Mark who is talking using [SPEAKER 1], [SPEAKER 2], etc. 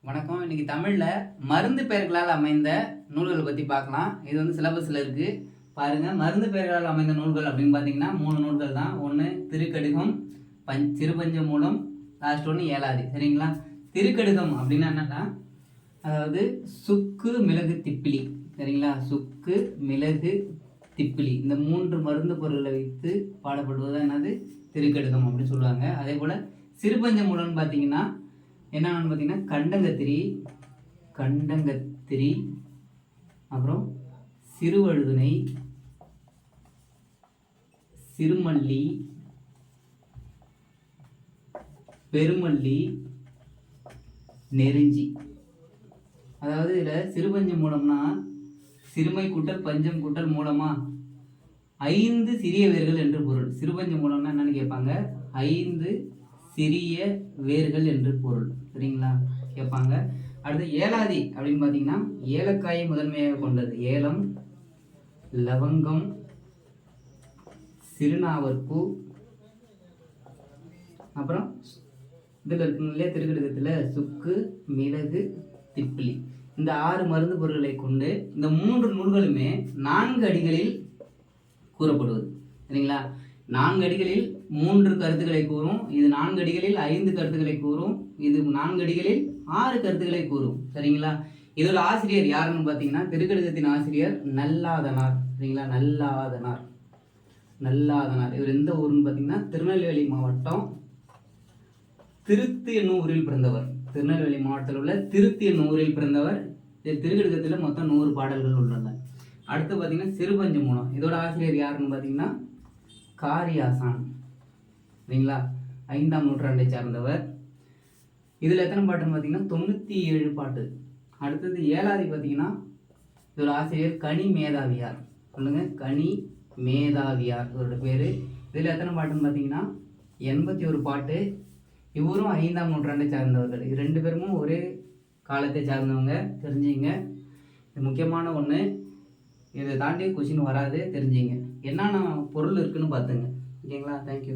[SPEAKER 1] வணக்கம். இன்னைக்கு தமிழ்ல மருந்து பெயர்களால் அமைந்த நூல்களை பத்தி பார்க்கலாம். இது சிலபஸ்ல இருக்கு. பாருங்க, மருந்து பெயர்களால் அமைந்த நூல்கள் அப்படின்னு பார்த்தீங்கன்னா 3 நூல்கள் தான். ஒன்று திருக்கடிகம், சிறுபஞ்சமூலம், லாஸ்ட் ஒன்று ஏலாதி. சரிங்களா? திருக்கடிகம் அப்படின்னா என்னன்னா, அதாவது சுக்கு மிளகு திப்பிலி. சரிங்களா? சுக்கு மிளகு திப்பிலி இந்த 3 மருந்து பொருட்களை வைத்து பாடப்படுவது என்னது திருக்கடிகம் அப்படின்னு சொல்லுவாங்க. அதே போல சிறுபஞ்சமூலம்னு பார்த்தீங்கன்னா என்னன்னு பார்த்தீங்கன்னா கண்டங்கத்திரி, அப்புறம் சிறுவழுதுணை, சிறுமல்லி, பெருமல்லி, நெருஞ்சி. அதாவது இதில் சிறுபஞ்சம் மூலம்னா சிறுமை கூட்டல் பஞ்சம் கூட்டல் மூலமா 5 சிறிய வேர்கள் என்று பொருள். சிறுபஞ்சம் மூலம்னா என்னன்னு கேட்பாங்க. 5 சிறிய வேர்கள் என்று பொருள். சரிங்களா? கேட்பாங்க. அடுத்து ஏலாதி அப்படின்னு பார்த்தீங்கன்னா ஏலக்காயை முதன்மையாக கொண்டது. ஏலம், லவங்கம், சிறுநாவற்பூ, அப்புறம் இதில் இருக்குங்க இல்லையா திருக்கடிகத்தில் சுக்கு மிளகு திப்பிலி. இந்த 6 மருந்து பொருட்களை கொண்டு இந்த 3 நூல்களுமே 4 அடிகளில் கூறப்படுவது. சரிங்களா? 4 அடிகளில் 3 கருத்துக்களை கூறும். இது 4 அடிகளில் 5 கருத்துக்களை கூறும். இது 4 அடிகளில் 6 கருத்துக்களை கூறும். சரிங்களா? இதோட ஆசிரியர் யாருன்னு பார்த்தீங்கன்னா திருக்கடிகத்தின் ஆசிரியர் நல்லாதனார். சரிங்களா? நல்லாதனார் இவர் எந்த ஊருன்னு பார்த்தீங்கன்னா திருநெல்வேலி மாவட்டம் திருத்தி என்னும் ஊரில் பிறந்தவர். திருநெல்வேலி மாவட்டத்தில் உள்ள திருத்தி என்னும் ஊரில் பிறந்தவர். திருக்கடிகத்தில் மொத்தம் 100 பாடல்கள் உள்ளன. அடுத்து பார்த்தீங்கன்னா சிறுபஞ்சமூலம். இதோட ஆசிரியர் யாருன்னு பார்த்தீங்கன்னா காரியாசான். சரிங்களா? 5ஆம் நூற்றாண்டை சார்ந்தவர். இதில் எத்தனை பாட்டுன்னு பார்த்தீங்கன்னா 97 பாட்டு. அடுத்தது ஏலாதி பார்த்தீங்கன்னா இதோட ஆசிரியர் கனி மேதாவியார். சொல்லுங்க, கனி மேதாவியார் இவரோட பேர். இதில் எத்தனை பாட்டுன்னு பார்த்தீங்கன்னா 81 பாட்டு. இவரும் 5ஆம் நூற்றாண்டை சார்ந்தவர்கள். இது 2 பேருமே ஒரே காலத்தை சார்ந்தவங்க. தெரிஞ்சுங்க, இது முக்கியமான ஒன்று. இதை தாண்டி கொஸ்டின் வராது, தெரிஞ்சுங்க. என்னென்ன பொருள் இருக்குன்னு பார்த்துங்க. ஓகேங்களா? தேங்க்யூ.